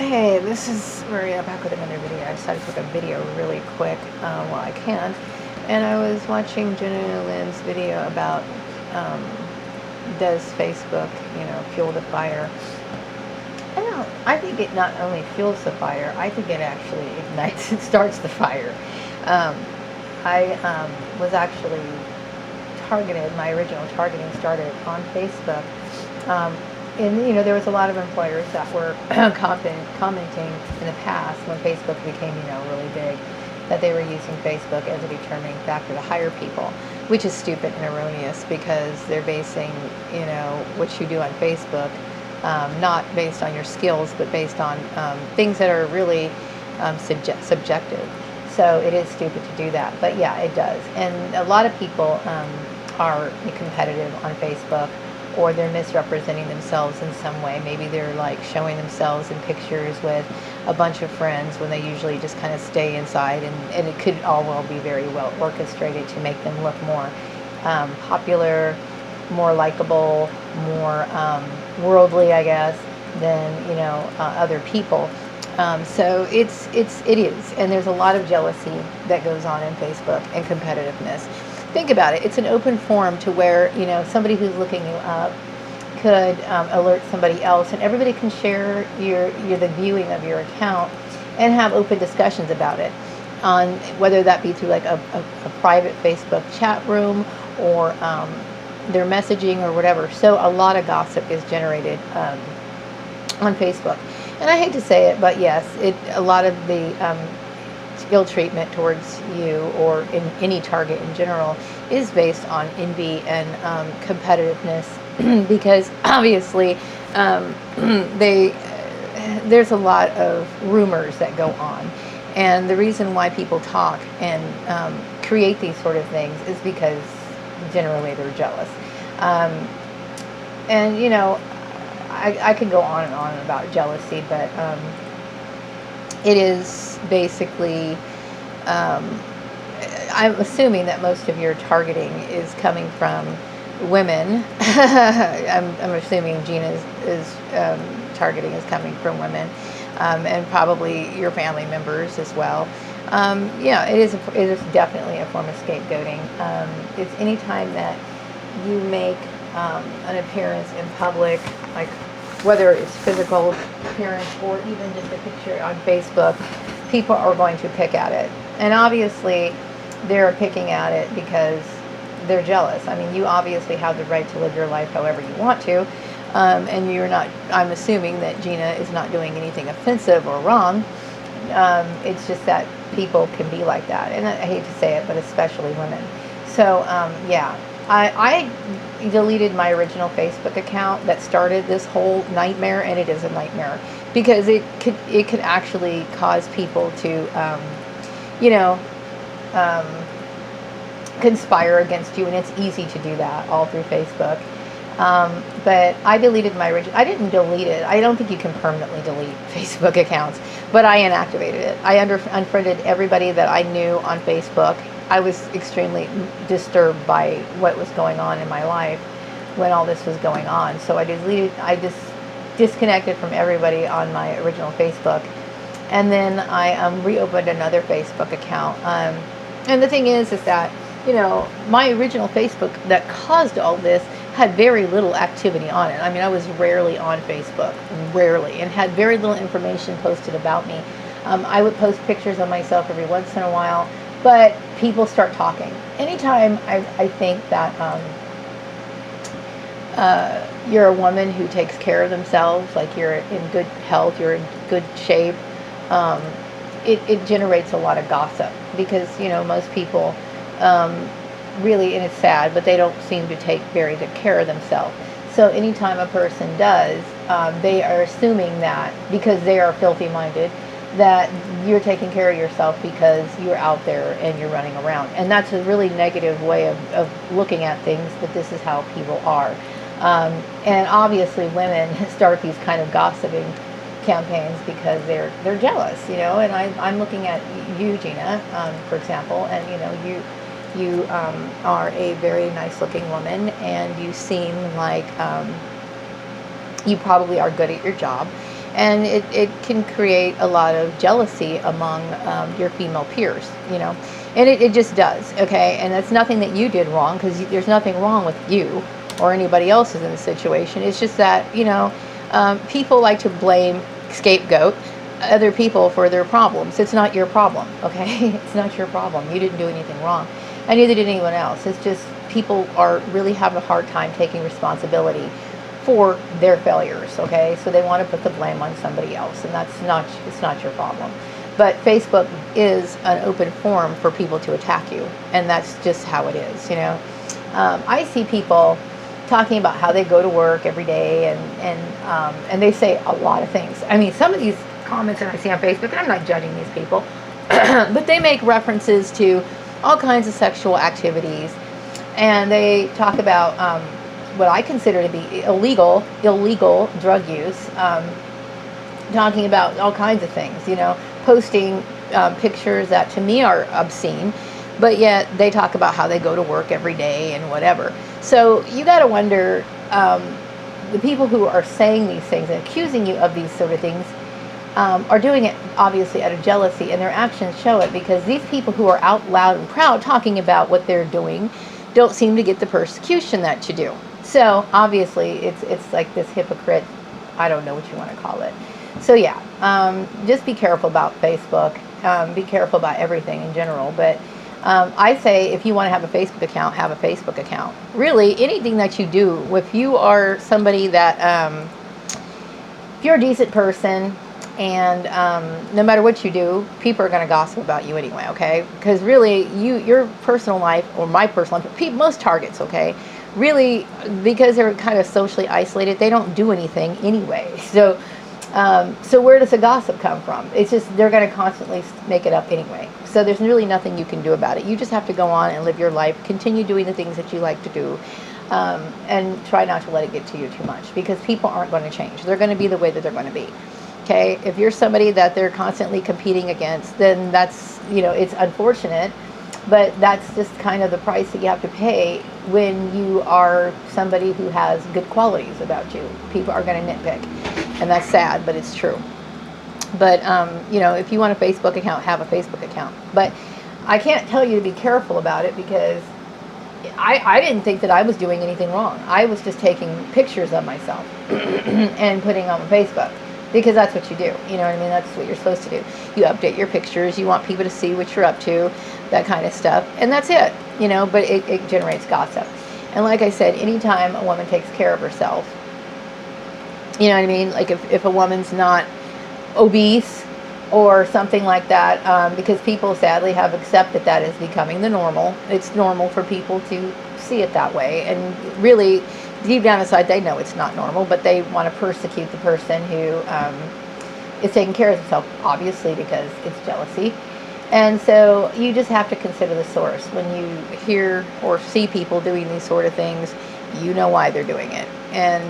Hey, this is Maria back with another video. I decided to make a video really quick while I can. And I was watching Gina Lynn's video about does Facebook, fuel the fire. I think it not only fuels the fire, I think it actually ignites, it starts the fire. I was actually targeted, my original targeting started on Facebook. And there was a lot of employers that were commenting in the past when Facebook became really big, that they were using Facebook as a determining factor to hire people, which is stupid and erroneous, because they're basing what you do on Facebook not based on your skills, but based on things that are really subjective. So it is stupid to do that, but yeah, it does. And a lot of people are competitive on Facebook, or they're misrepresenting themselves in some way. Maybe they're like showing themselves in pictures with a bunch of friends when they usually just kind of stay inside, and it could all well be very well orchestrated to make them look more popular, more likable, more worldly, I guess, than other people. So it is, and there's a lot of jealousy that goes on in Facebook, and competitiveness. Think about it. It's an open forum to where somebody who's looking you up could alert somebody else, and everybody can share the viewing of your account and have open discussions about it, on whether that be through like a private Facebook chat room, or their messaging or whatever. So a lot of gossip is generated on Facebook, and I hate to say it, but yes, a lot of the ill treatment towards you, or in any target in general, is based on envy and competitiveness, because obviously there's a lot of rumors that go on, and the reason why people talk and create these sort of things is because generally they're jealous. And I could go on and on about jealousy, but it is basically, I'm assuming that most of your targeting is coming from women. I'm assuming Gina's targeting is coming from women, and probably your family members as well. Yeah, it is definitely a form of scapegoating. It's any time that you make an appearance in public, like whether it's physical appearance or even just a picture on Facebook, people are going to pick at it. And obviously they're picking at it because they're jealous. I mean, you obviously have the right to live your life however you want to, and you're not, I'm assuming that Gina is not doing anything offensive or wrong. It's just that people can be like that, and I hate to say it, but especially women. So yeah, I deleted my original Facebook account that started this whole nightmare, and it is a nightmare, because it could actually cause people to conspire against you, and it's easy to do that all through Facebook. But I deleted my original. I didn't delete it. I don't think you can permanently delete Facebook accounts, but I inactivated it. I unfriended everybody that I knew on Facebook. I was extremely disturbed by what was going on in my life when all this was going on. So I just disconnected from everybody on my original Facebook, and then I reopened another Facebook account. And the thing is that my original Facebook that caused all this had very little activity on it. I mean, I was rarely on Facebook, and had very little information posted about me. I would post pictures of myself every once in a while, but people start talking. Anytime I think that you're a woman who takes care of themselves, like you're in good health, you're in good shape, it generates a lot of gossip, because most people really, and it's sad, but they don't seem to take very good care of themselves. So anytime a person does, they are assuming that because they are filthy minded, that you're taking care of yourself because you're out there and you're running around. And that's a really negative way of looking at things, but this is how people are. And obviously women start these kind of gossiping campaigns because they're jealous, and I'm looking at you, Gina, for example, and you are a very nice looking woman, and you seem like you probably are good at your job, And it can create a lot of jealousy among your female peers, you know, and it just does, okay? And that's nothing that you did wrong, because there's nothing wrong with you or anybody else is in the situation. It's just that, you know, people like to blame, scapegoat other people for their problems. It's not your problem, okay? It's not your problem. You didn't do anything wrong, and neither did anyone else. It's just people are really having a hard time taking responsibility for their failures, okay? So they want to put the blame on somebody else, and it's not your problem. But Facebook is an open forum for people to attack you, and that's just how it is, you know. I see people talking about how they go to work every day, and they say a lot of things. I mean, some of these comments that I see on Facebook, and I'm not judging these people, but they make references to all kinds of sexual activities, and they talk about what I consider to be illegal drug use, talking about all kinds of things, you know, posting pictures that to me are obscene, but yet they talk about how they go to work every day and whatever. So you got to wonder, the people who are saying these things and accusing you of these sort of things are doing it obviously out of jealousy, and their actions show it, because these people who are out loud and proud talking about what they're doing don't seem to get the persecution that you do. So obviously it's like this hypocrite, I don't know what you want to call it. So yeah, just be careful about Facebook, be careful about everything in general, but I say if you want to have a Facebook account, have a Facebook account. Really, anything that you do, if you are somebody that, if you're a decent person, and no matter what you do, people are going to gossip about you anyway, okay? Because really, your personal life, or my personal life, most targets, okay, really, because they're kind of socially isolated, they don't do anything anyway. So where does the gossip come from? It's just they're going to constantly make it up anyway. So there's really nothing you can do about it. You just have to go on and live your life, continue doing the things that you like to do, and try not to let it get to you too much, because people aren't going to change. They're going to be the way that they're going to be. Okay, if you're somebody that they're constantly competing against, then that's, you know, it's unfortunate, but that's just kind of the price that you have to pay when you are somebody who has good qualities about you. People are going to nitpick, and that's sad, but it's true. But, you know, if you want a Facebook account, have a Facebook account. But I can't tell you to be careful about it, because I didn't think that I was doing anything wrong. I was just taking pictures of myself and putting on Facebook. Because that's what you do, you know what I mean? That's what you're supposed to do. You update your pictures, you want people to see what you're up to, that kind of stuff, and that's it, you know, but it generates gossip. And like I said, anytime a woman takes care of herself, you know what I mean? Like if a woman's not obese or something like that, because people sadly have accepted that as becoming the normal. It's normal for people to see it that way, and really, deep down inside, they know it's not normal, but they want to persecute the person who is taking care of themselves, obviously, because it's jealousy. And so you just have to consider the source. When you hear or see people doing these sort of things, you know why they're doing it. And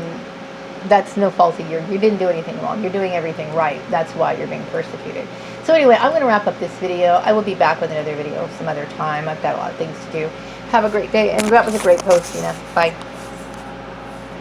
that's no fault of yours. You didn't do anything wrong. You're doing everything right. That's why you're being persecuted. So anyway, I'm going to wrap up this video. I will be back with another video some other time. I've got a lot of things to do. Have a great day, and that was a great post, Gina. Bye.